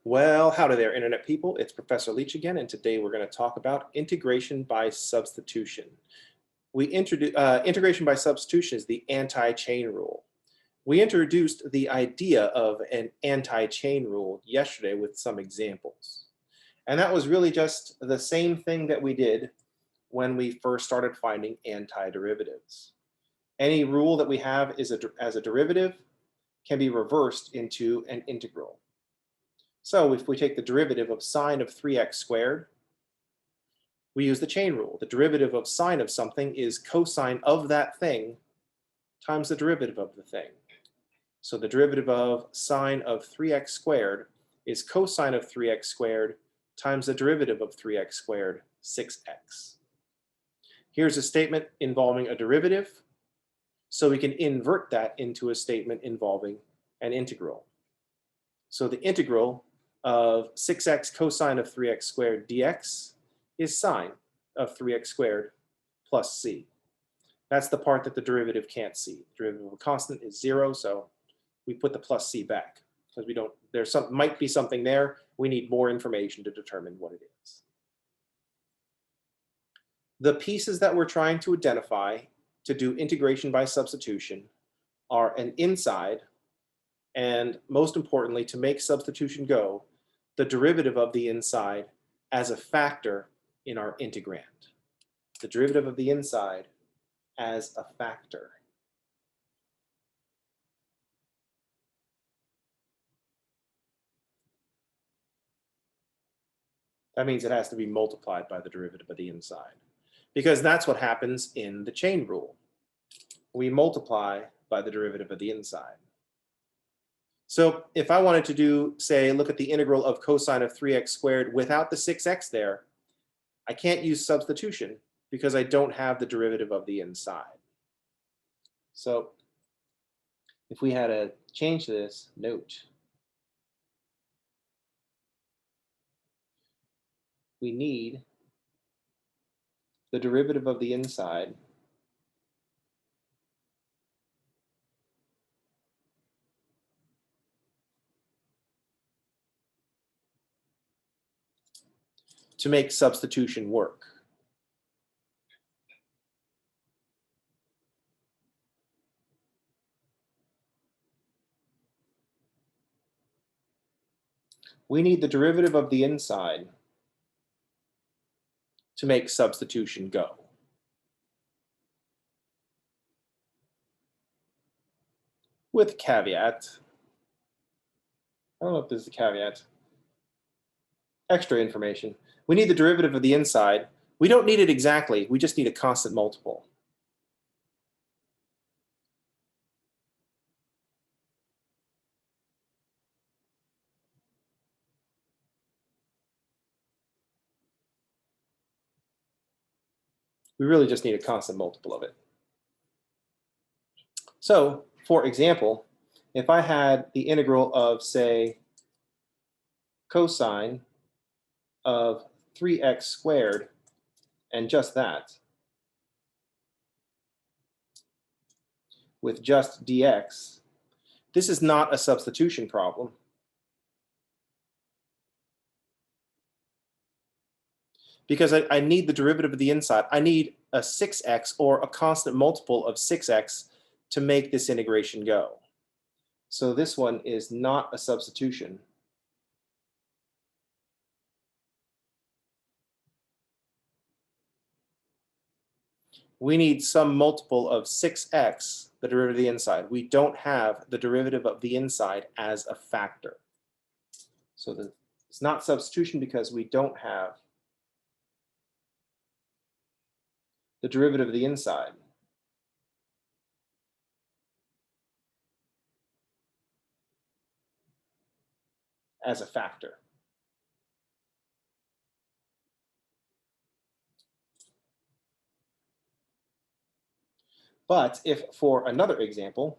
Well, howdy there, Internet people. It's Professor Leach again, and today we're going to talk about integration by substitution. Integration by substitution is the anti-chain rule. We introduced the idea of an anti-chain rule yesterday with some examples. And that was really just the same thing that we did when we first started finding antiderivatives. Any rule that we have as a derivative can be reversed into an integral. So if we take the derivative of sine of 3x squared, we use the chain rule. The derivative of sine of something is cosine of that thing times the derivative of the thing. So the derivative of sine of 3x squared is cosine of 3x squared times the derivative of 3x squared, 6x. Here's a statement involving a derivative, so we can invert that into a statement involving an integral. So the integral of 6x cosine of 3x squared dx is sine of 3x squared plus c. That's the part that the derivative can't see. The derivative of a constant is 0, so we put the plus c back because might be something there. We need more information to determine what it is. The pieces that we're trying to identify to do integration by substitution are an inside, and most importantly, to make substitution go, the derivative of the inside as a factor in our integrand. The derivative of the inside as a factor. That means it has to be multiplied by the derivative of the inside, because that's what happens in the chain rule. We multiply by the derivative of the inside. So if I wanted to do, say, look at the integral of cosine of 3x squared without the 6x there, I can't use substitution because I don't have the derivative of the inside. So if we had to change this, note, we need the derivative of the inside to make substitution work. We need the derivative of the inside to make substitution go. With caveat, I don't know if this is a caveat, extra information. We need the derivative of the inside. We don't need it exactly, we just need a constant multiple. We really just need a constant multiple of it. So, for example, if I had the integral of, say, cosine of 3x squared and just that, with just dx, this is not a substitution problem. Because I need the derivative of the inside. I need a 6x or a constant multiple of 6x to make this integration go. So this one is not a substitution. We need some multiple of 6x, the derivative of the inside. We don't have the derivative of the inside as a factor. So it's not substitution because we don't have the derivative of the inside as a factor. But if, for another example,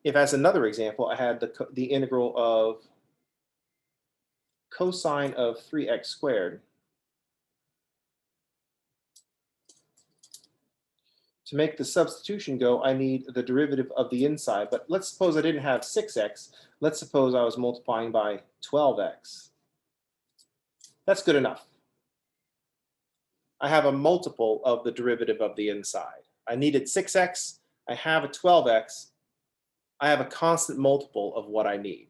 if as another example, I had the integral of cosine of 3x squared To make the substitution go, I need the derivative of the inside. But let's suppose I didn't have 6x. Let's suppose I was multiplying by 12x. That's good enough. I have a multiple of the derivative of the inside. I needed 6x. I have a 12x. I have a constant multiple of what I need.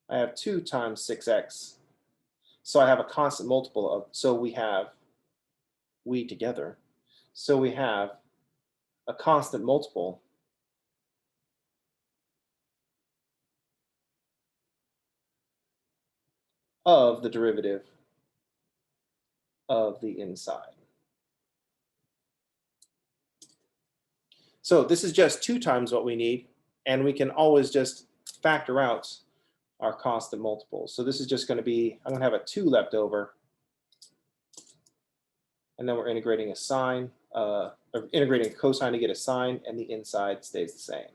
I have 2 times 6x. So I have a constant multiple of, so we have, we together. So we have a constant multiple of the derivative of the inside. So this is just 2 times what we need, and we can always just factor out our constant multiples. So this is just going to be, I'm going to have a 2 left over, and then we're integrating a sine, or integrating a cosine to get a sine, and the inside stays the same.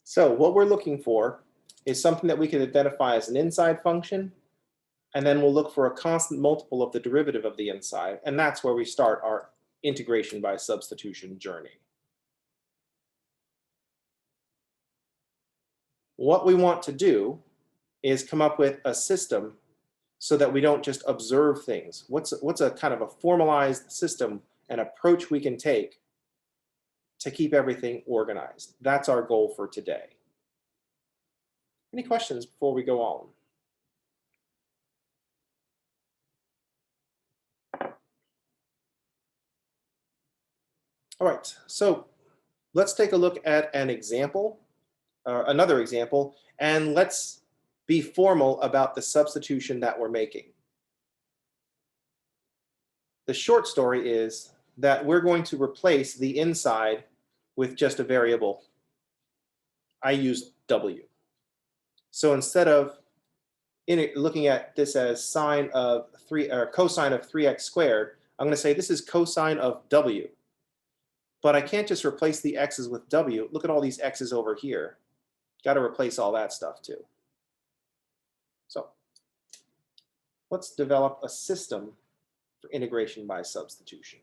So what we're looking for is something that we can identify as an inside function, and then we'll look for a constant multiple of the derivative of the inside, and that's where we start our integration by substitution journey. What we want to do is come up with a system so that we don't just observe things. What's a kind of a formalized system, an approach we can take to keep everything organized? That's our goal for today. Any questions before we go on? All right, so let's take a look at an example, another example, and let's be formal about the substitution that we're making. The short story is that we're going to replace the inside with just a variable. I use w. So instead of looking at this as sine of 3 or cosine of 3x squared, I'm going to say this is cosine of w. But I can't just replace the x's with w. Look at all these x's over here. Got to replace all that stuff too. So let's develop a system for integration by substitution.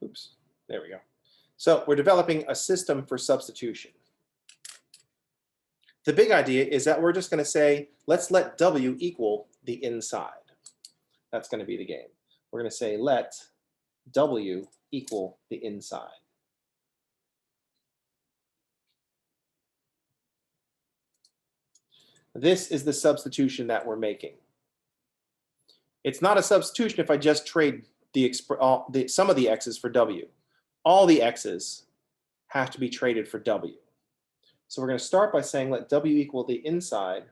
Oops, there we go. So we're developing a system for substitution. The big idea is that we're just going to say, let's let w equal the inside. That's going to be the game. We're going to say, let w equal the inside. This is the substitution that we're making. It's not a substitution if I just trade the sum of the x's for w. All the x's have to be traded for w. So we're going to start by saying let w equal the inside,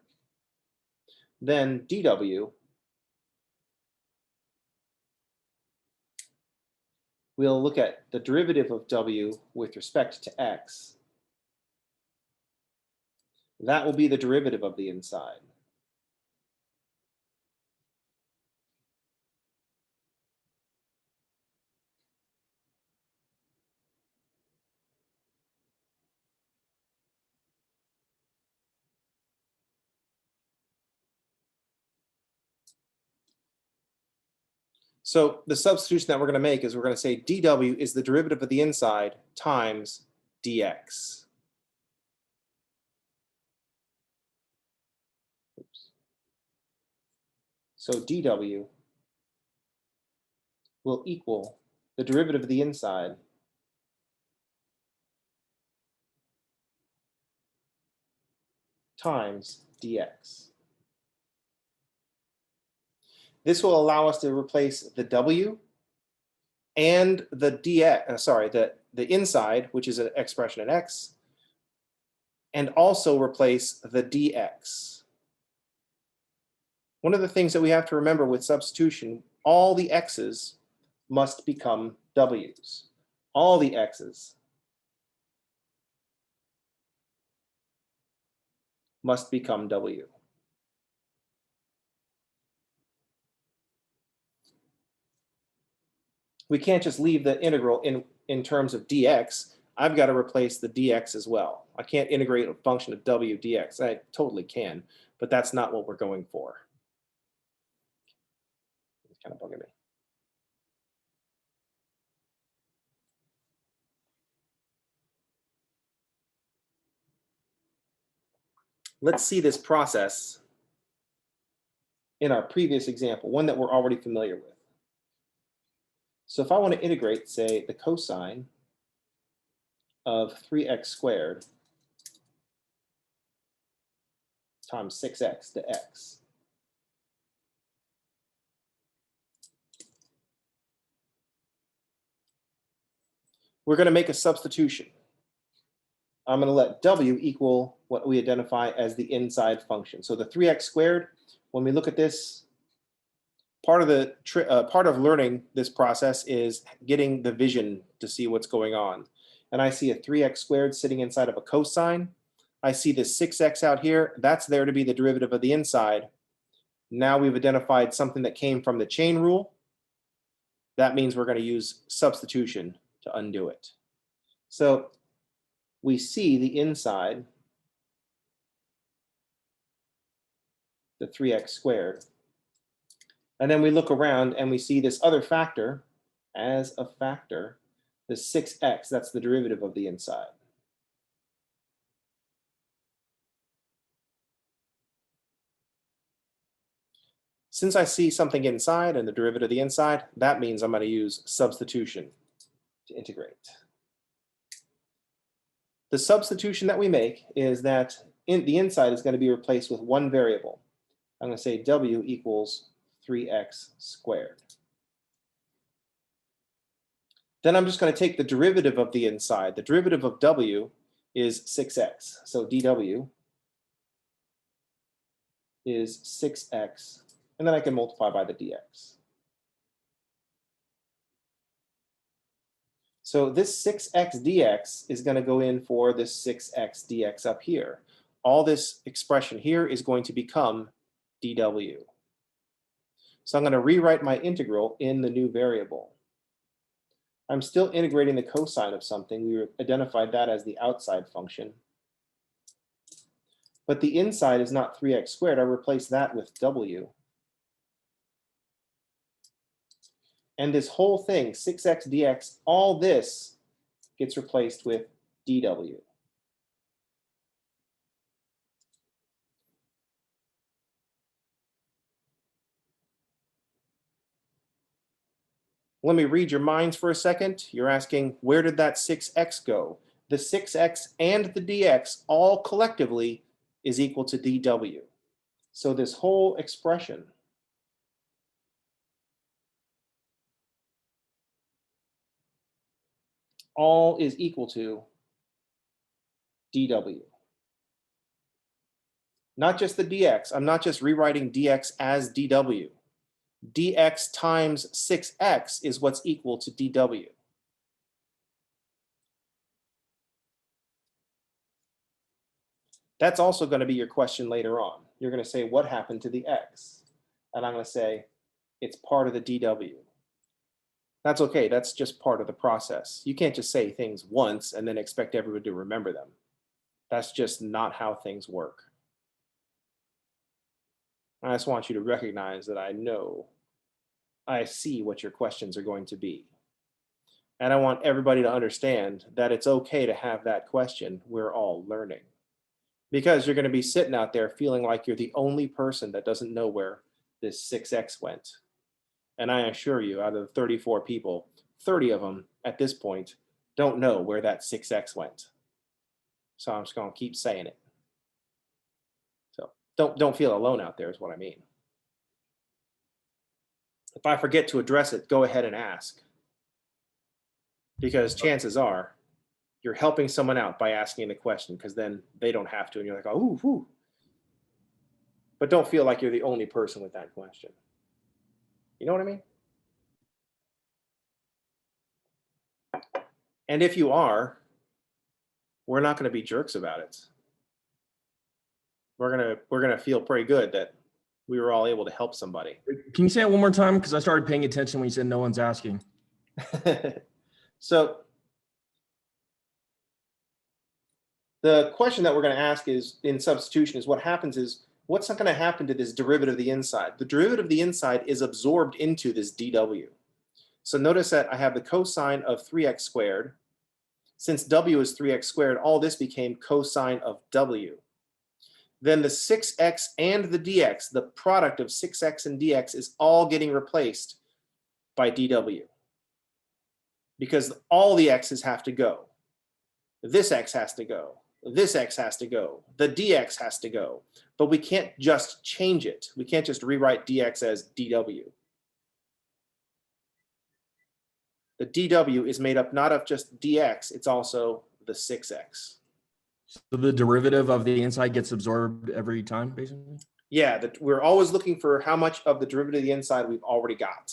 then dw, we'll look at the derivative of w with respect to x. That will be the derivative of the inside. So the substitution that we're going to make is we're going to say dw is the derivative of the inside times dx. Oops. So dw will equal the derivative of the inside times dx. This will allow us to replace the w and the dx, the inside, which is an expression in x, and also replace the dx. One of the things that we have to remember with substitution, all the x's must become w's. All the x's must become w. We can't just leave the integral in terms of dx. I've got to replace the dx as well. I can't integrate a function of w dx. I totally can, but that's not what we're going for. It's kind of bugging me. Let's see this process in our previous example, one that we're already familiar with. So if I want to integrate, say, the cosine of 3x squared times 6x to x, we're going to make a substitution. I'm going to let w equal what we identify as the inside function. So the 3x squared, when we look at this, part of learning this process is getting the vision to see what's going on. And I see a 3x squared sitting inside of a cosine. I see this 6x out here. That's there to be the derivative of the inside. Now we've identified something that came from the chain rule. That means we're going to use substitution to undo it. So we see the inside, the 3x squared. And then we look around and we see this other factor as a factor, the 6x, that's the derivative of the inside. Since I see something inside and the derivative of the inside, that means I'm going to use substitution to integrate. The substitution that we make is that the inside is going to be replaced with one variable. I'm going to say w equals 3x squared. Then I'm just going to take the derivative of the inside. The derivative of w is 6x. So dw is 6x, and then I can multiply by the dx. So this 6x dx is going to go in for this 6x dx up here. All this expression here is going to become dw. So I'm going to rewrite my integral in the new variable. I'm still integrating the cosine of something. We identified that as the outside function. But the inside is not 3x squared. I replace that with w. And this whole thing, 6x dx, all this gets replaced with dw. Let me read your minds for a second. You're asking, where did that 6x go? The 6x and the dx all collectively is equal to dw. So this whole expression all is equal to dw. Not just the dx. I'm not just rewriting dx as dw. Dx times 6x is what's equal to dw. That's also going to be your question later on. You're going to say, what happened to the x? And I'm going to say, it's part of the dw. That's okay. That's just part of the process. You can't just say things once and then expect everyone to remember them. That's just not how things work. I just want you to recognize that I see what your questions are going to be. And I want everybody to understand that it's okay to have that question. We're all learning. Because you're going to be sitting out there feeling like you're the only person that doesn't know where this 6x went. And I assure you, out of 34 people, 30 of them at this point don't know where that 6x went. So I'm just going to keep saying it. So don't feel alone out there is what I mean. If I forget to address it, go ahead and ask. because chances are you're helping someone out by asking the question, because then they don't have to, and you're like, oh, ooh, ooh. But don't feel like you're the only person with that question. You know what I mean? And if you are, we're not going to be jerks about it. We're gonna feel pretty good that we were all able to help somebody. Can you say it one more time? Because I started paying attention when you said no one's asking. So the question that we're going to ask is in substitution is what happens is, what's not going to happen to this derivative of the inside? The derivative of the inside is absorbed into this dw. So notice that I have the cosine of 3x squared. Since w is 3x squared, all this became cosine of w. Then the 6x and the dx, the product of 6x and dx, is all getting replaced by dw. Because all the x's have to go. This x has to go. This x has to go. The dx has to go. But we can't just change it. We can't just rewrite dx as dw. The dw is made up not of just dx, it's also the 6x. So the derivative of the inside gets absorbed every time, basically? Yeah, we're always looking for how much of the derivative of the inside we've already got.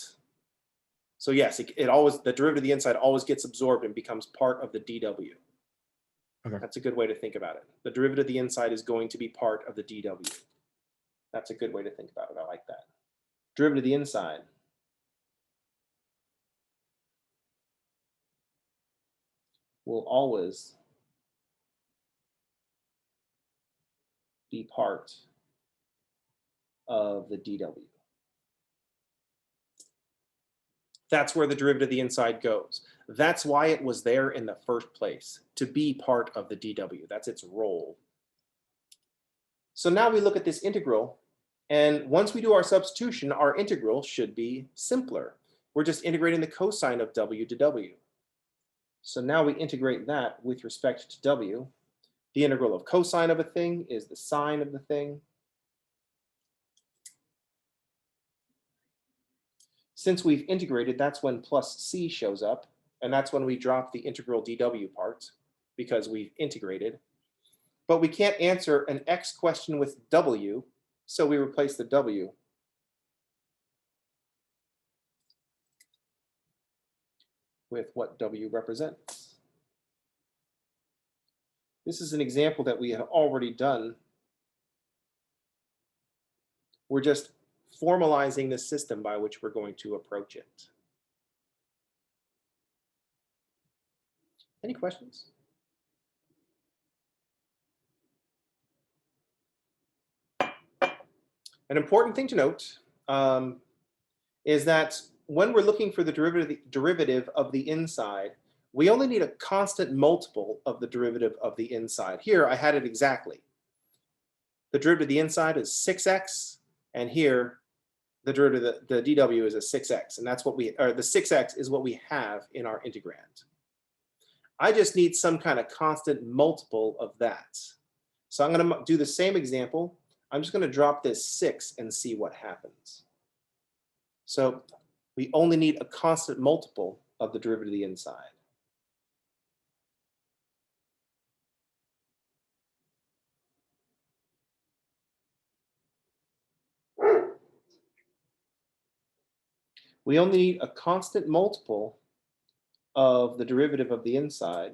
So yes, the derivative of the inside always gets absorbed and becomes part of the dw. Okay. That's a good way to think about it. The derivative of the inside is going to be part of the dw. That's a good way to think about it. I like that. Derivative of the inside will always be part of the dw. That's where the derivative of the inside goes. That's why it was there in the first place, to be part of the dw. That's its role. So now we look at this integral, and once we do our substitution, our integral should be simpler. We're just integrating the cosine of w to w. So now we integrate that with respect to w. The integral of cosine of a thing is the sine of the thing. Since we've integrated, that's when plus c shows up, and that's when we drop the integral dw part, because we've integrated. But we can't answer an x question with w, so we replace the w with what w represents. This is an example that we have already done. We're just formalizing the system by which we're going to approach it. Any questions? An important thing to note is that when we're looking for the derivative of the inside, we only need a constant multiple of the derivative of the inside. Here, I had it exactly. The derivative of the inside is 6x, and here, the derivative, the dw is a 6x, and that's what the 6x is what we have in our integrand. I just need some kind of constant multiple of that. So I'm going to do the same example. I'm just going to drop this 6 and see what happens. So we only need a constant multiple of the derivative of the inside. We only need a constant multiple of the derivative of the inside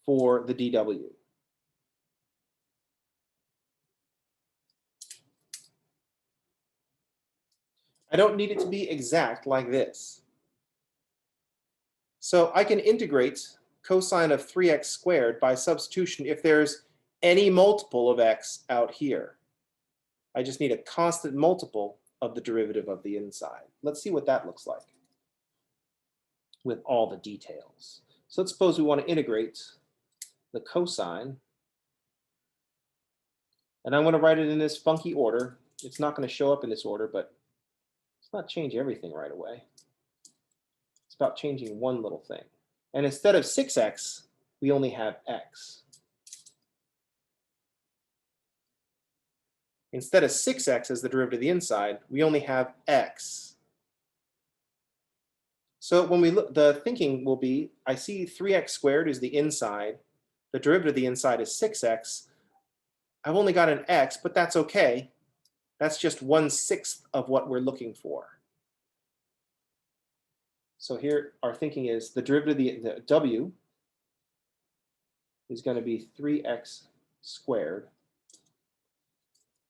for the dw. I don't need it to be exact like this. So I can integrate cosine of 3x squared by substitution if there's any multiple of x out here. I just need a constant multiple of the derivative of the inside. Let's see what that looks like with all the details. So let's suppose we want to integrate the cosine, and I want to write it in this funky order. It's not going to show up in this order, but let's not change everything right away. It's about changing one little thing. And instead of 6x, we only have x. Instead of 6x as the derivative of the inside, we only have x. So when we look, the thinking will be, I see 3x squared is the inside. The derivative of the inside is 6x. I've only got an x, but that's okay. That's just 1/6 of what we're looking for. So here our thinking is the derivative of the w is going to be 3x squared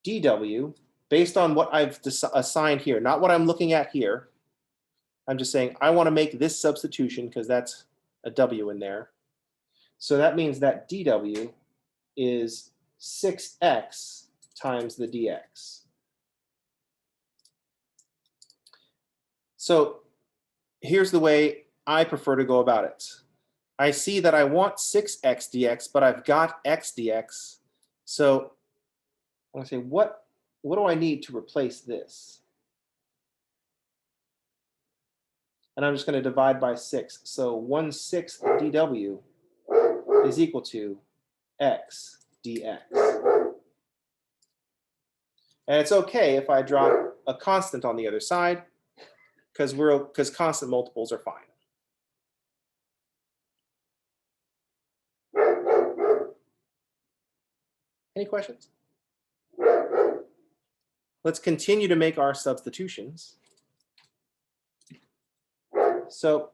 dw, based on what I've assigned here, not what I'm looking at here. I'm just saying I want to make this substitution because that's a w in there. So that means that dw is 6x times the dx. So here's the way I prefer to go about it. I see that I want 6x dx, but I've got x dx. So I'm going to say, what do I need to replace this? And I'm just going to divide by 6. So 1/6 dw is equal to x dx. And it's okay if I drop a constant on the other side, because constant multiples are fine. Any questions? Let's continue to make our substitutions. So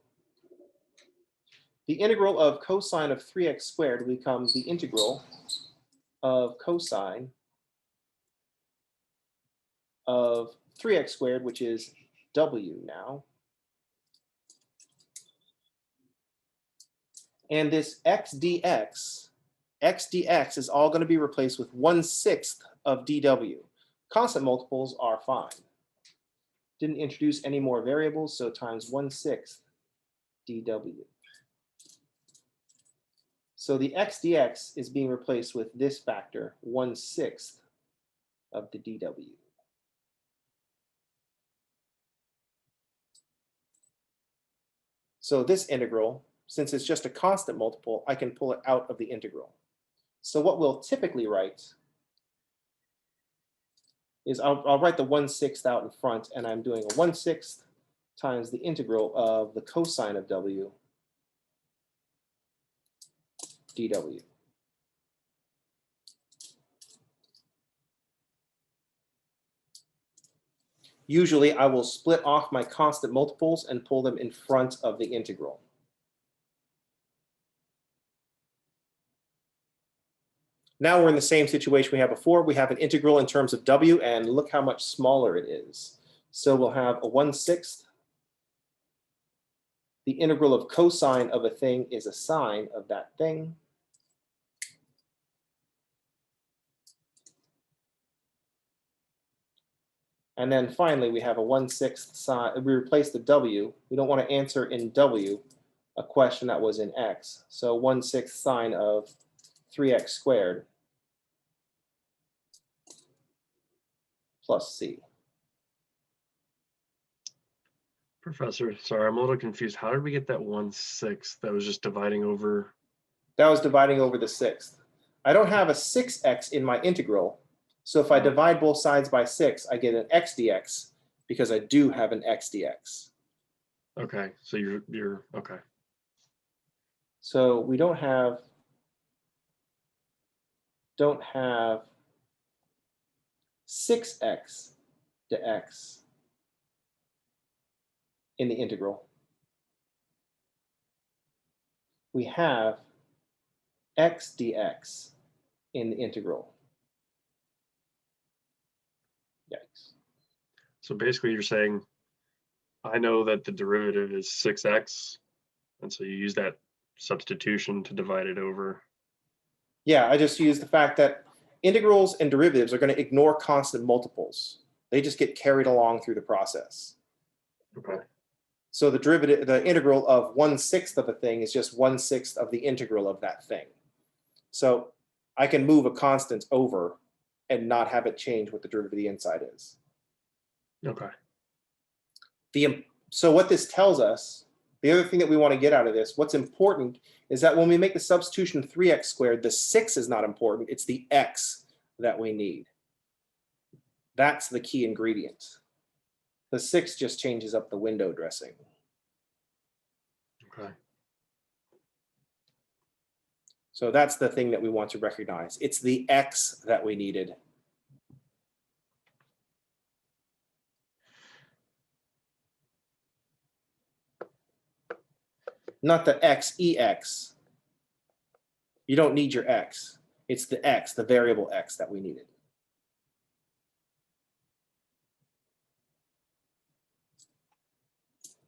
the integral of cosine of 3x squared becomes the integral of cosine of 3x squared, which is w now. And this x dx is all going to be replaced with 1/6 of dw. Constant multiples are fine. Didn't introduce any more variables, so times 1/6 dw. So the x dx is being replaced with this factor, 1/6 of the dw. So this integral, since it's just a constant multiple, I can pull it out of the integral. So what we'll typically write is I'll write the 1/6 out in front, and I'm doing a 1/6 times the integral of the cosine of w dw. Usually I will split off my constant multiples and pull them in front of the integral. Now we're in the same situation we had before. We have an integral in terms of w, and look how much smaller it is. So we'll have a 1/6. The integral of cosine of a thing is a sine of that thing. And then finally, we have a 1/6 sine. We replace the w. We don't want to answer in w a question that was in x. So 1/6 sine of 3x squared plus c. Professor, sorry, I'm a little confused. How did we get that 1/6 that was just dividing over? That was dividing over the 6th. I don't have a 6x in my integral. So if I divide both sides by 6, I get an x dx because I do have an x dx. Okay, so you're okay. So we don't have 6x to x in the integral. We have x dx in the integral. Yikes. So basically you're saying, I know that the derivative is 6x, and so you use that substitution to divide it over. Yeah, I just use the fact that integrals and derivatives are going to ignore constant multiples. They just get carried along through the process. Okay. So the derivative, the integral of 1/6 of a thing is just 1/6 of the integral of that thing. So I can move a constant over and not have it change what the derivative of the inside is. Okay. So what this tells us, the other thing that we want to get out of this, what's important is that when we make the substitution 3x squared, the 6 is not important. It's the x that we need. That's the key ingredient. The 6 just changes up the window dressing. Okay. So that's the thing that we want to recognize. It's the X that we needed. Not the XEX. You don't need your X. It's the X, the variable X that we needed.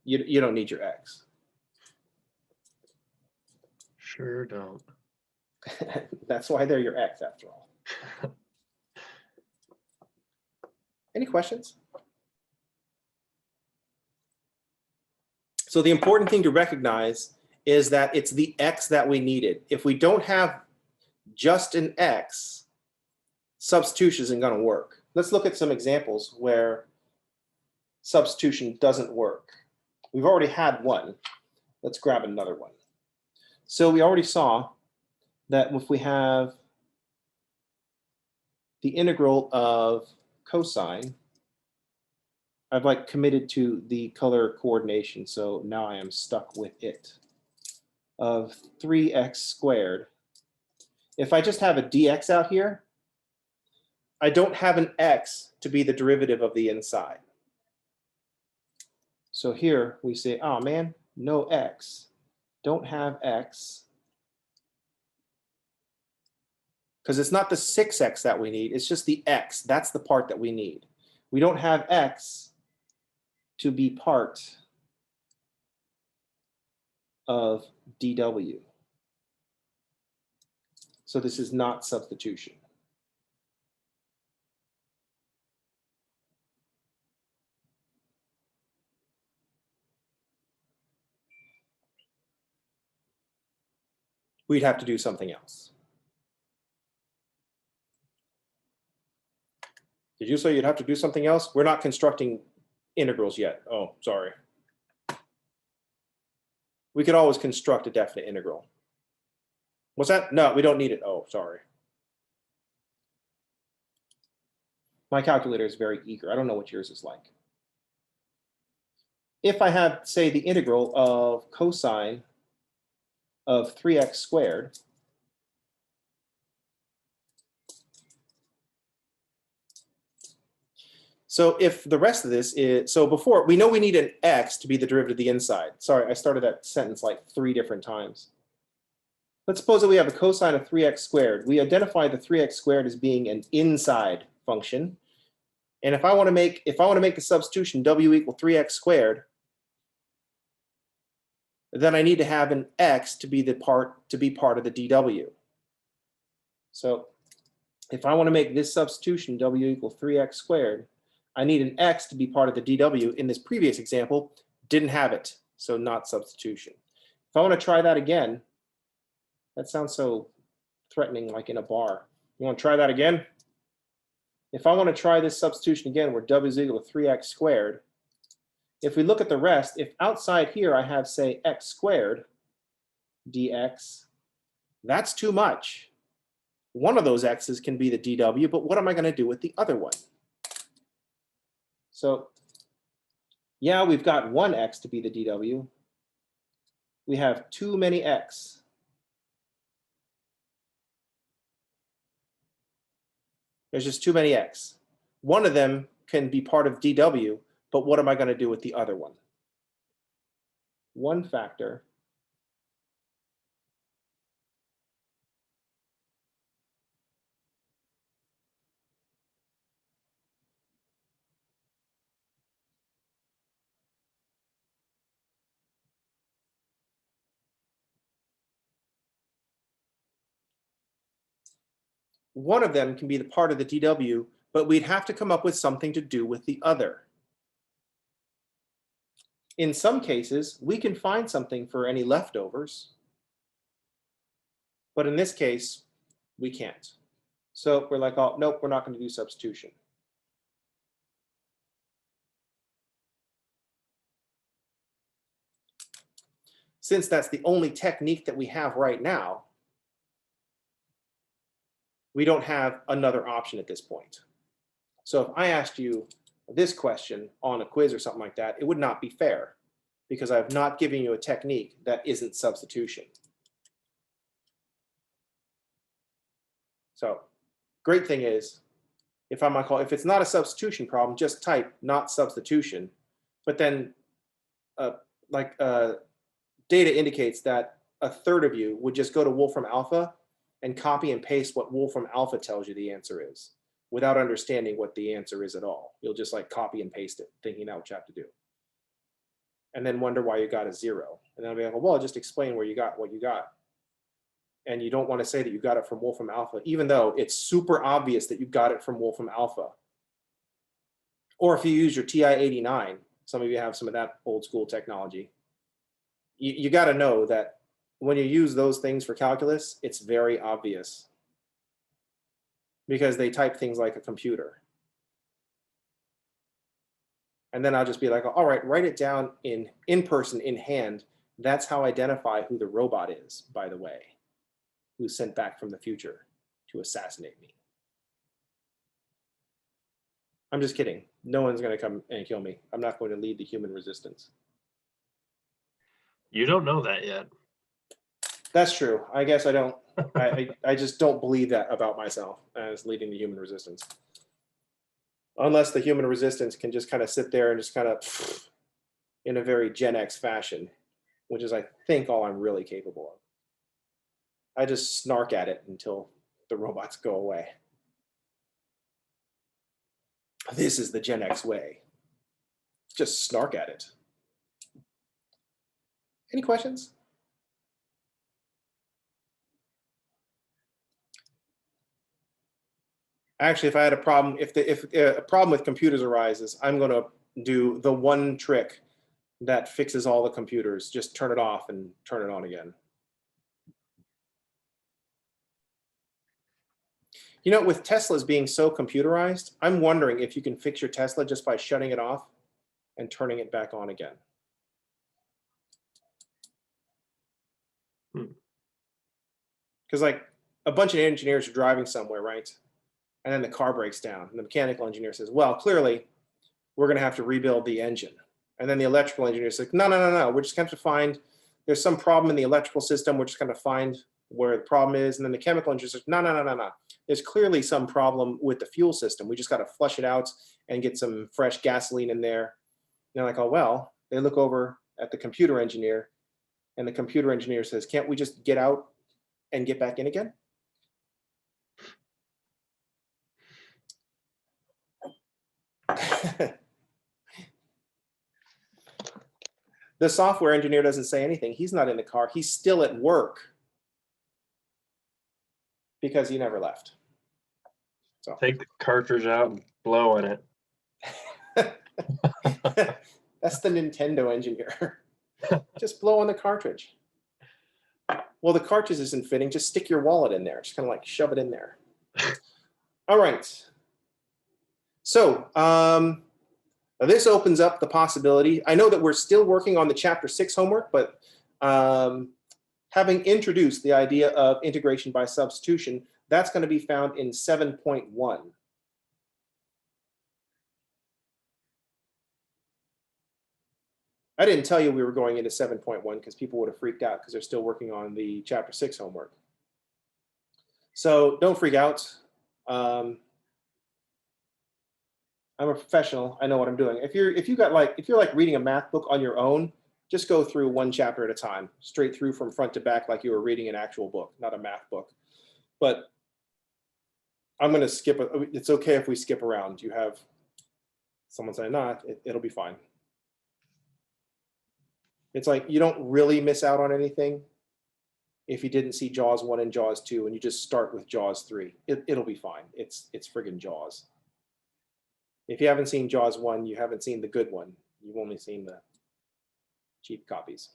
You don't need your X. Sure don't. That's why they're your X after all. Any questions? So the important thing to recognize is that it's the X that we needed. If we don't have just an X, substitution isn't going to work. Let's look at some examples where substitution doesn't work. We've already had one. Let's grab another one. So we already saw that if we have the integral of cosine, I've like committed to the color coordination, so now I am stuck with it, of 3x squared. If I just have a dx out here, I don't have an x to be the derivative of the inside. So here we say, oh man, no x, don't have x. Because it's not the 6x that we need, it's just the x. That's the part that we need. We don't have x to be part of dw. So this is not substitution. We'd have to do something else. Did you say you'd have to do something else? We're not constructing integrals yet. Oh, sorry. We could always construct a definite integral. What's that? No, we don't need it. Oh, sorry. My calculator is very eager. I don't know what yours is like. If I have, say, the integral of cosine of 3x squared, so if the rest of this is, so before, we know we need an x to be the derivative of the inside. Sorry, I started that sentence like 3 different times. Let's suppose that we have a cosine of 3x squared. We identify the 3x squared as being an inside function. And if I want to make the substitution w equal 3x squared, then I need to have an x to be part of the dw. So if I want to make this substitution w equal 3x squared, I need an x to be part of the dw. In this previous example, didn't have it, so not substitution. If I want to try that again, that sounds so threatening, like in a bar. You want to try that again? If I want to try this substitution again, where w is equal to 3x squared, if we look at the rest, if outside here I have, say, x squared dx, that's too much. One of those x's can be the dw, but what am I going to do with the other one? So yeah, we've got one x to be the dw. We have too many x. There's just too many x. One of them can be part of dw, but what am I going to do with the other one? One factor one of them can be the part of the dw, but we'd have to come up with something to do with the other. In some cases, we can find something for any leftovers, but in this case, we can't. So we're like, oh, nope, we're not going to do substitution. Since that's the only technique that we have right now, we don't have another option at this point. So if I asked you this question on a quiz or something like that, it would not be fair because I've not given you a technique that isn't substitution. So great thing is, if it's not a substitution problem, just type not substitution. But then data indicates that a third of you would just go to Wolfram Alpha and copy and paste what Wolfram Alpha tells you the answer is without understanding what the answer is at all. You'll just like copy and paste it, thinking that's what you have to do. And then wonder why you got a 0. And then I'll be like, well, just explain where you got what you got. And you don't want to say that you got it from Wolfram Alpha, even though it's super obvious that you got it from Wolfram Alpha. Or if you use your TI-89, some of you have some of that old school technology, you got to know that when you use those things for calculus, it's very obvious because they type things like a computer. And then I'll just be like, all right, write it down in person, in hand. That's how I identify who the robot is, by the way, who's sent back from the future to assassinate me. I'm just kidding. No one's going to come and kill me. I'm not going to lead the human resistance. You don't know that yet. That's true. I guess I don't. I just don't believe that about myself as leading the human resistance. Unless the human resistance can just kind of sit there and just kind of in a very Gen X fashion, which is, I think, all I'm really capable of. I just snark at it until the robots go away. This is the Gen X way. Just snark at it. Any questions? Actually, if I had a problem, if a problem with computers arises, I'm going to do the one trick that fixes all the computers. Just turn it off and turn it on again. You know, with Teslas being so computerized, I'm wondering if you can fix your Tesla just by shutting it off and turning it back on again. Because like a bunch of engineers are driving somewhere, right? And then the car breaks down. And the mechanical engineer says, well, clearly, we're going to have to rebuild the engine. And then the electrical engineer says, no. We're just going to find, there's some problem in the electrical system. We're just going to find where the problem is. And then the chemical engineer says, no. There's clearly some problem with the fuel system. We just got to flush it out and get some fresh gasoline in there. And they're like, oh, well, they look over at the computer engineer. And the computer engineer says, can't we just get out and get back in again? The software engineer doesn't say anything. He's not in the car. He's still at work because he never left. So take the cartridge out and blow on it. That's the Nintendo engineer. Just blow on the cartridge. Well, the cartridge isn't fitting. Just stick your wallet in there. Just kind of like shove it in there. All right. So this opens up the possibility. I know that we're still working on the Chapter 6 homework, but having introduced the idea of integration by substitution, that's going to be found in 7.1. I didn't tell you we were going into 7.1 because people would have freaked out because they're still working on the Chapter 6 homework. So don't freak out. I'm a professional. I know what I'm doing. If you're like reading a math book on your own, just go through one chapter at a time, straight through from front to back, like you were reading an actual book, not a math book. But I'm going to skip. It's okay if we skip around. You have someone say, "Nah, it'll be fine." It's like you don't really miss out on anything if you didn't see Jaws 1 and Jaws 2, and you just start with Jaws 3. It'll be fine. It's friggin' Jaws. If you haven't seen Jaws 1, you haven't seen the good one. You've only seen the cheap copies.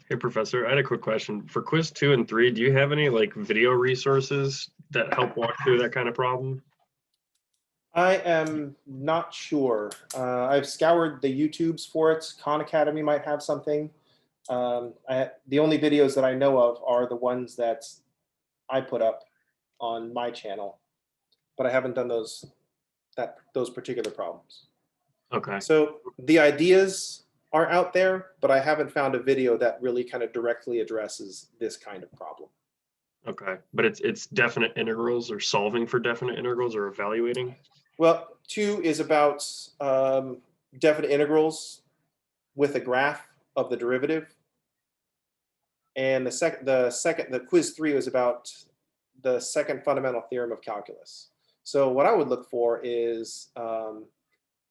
Hey, Professor, I had a quick question. For quiz 2 and 3, do you have any like video resources that help walk through that kind of problem? I am not sure. I've scoured the YouTubes for it. Khan Academy might have something. The only videos that I know of are the ones that I put up on my channel. but I haven't done those particular problems. Okay. So the ideas are out there, but I haven't found a video that really kind of directly addresses this kind of problem. Okay. But it's definite integrals or solving for definite integrals or evaluating? Well, 2 is about definite integrals with a graph of the derivative. And the quiz 3 was about the second fundamental theorem of calculus. So what I would look for is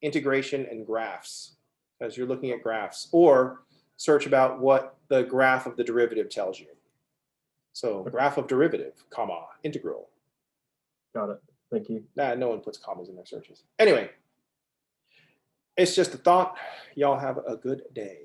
integration and graphs, as you're looking at graphs, or search about what the graph of the derivative tells you. So graph of derivative, comma, integral. Got it. Thank you. Nah, no one puts commas in their searches. Anyway, it's just a thought. Y'all have a good day.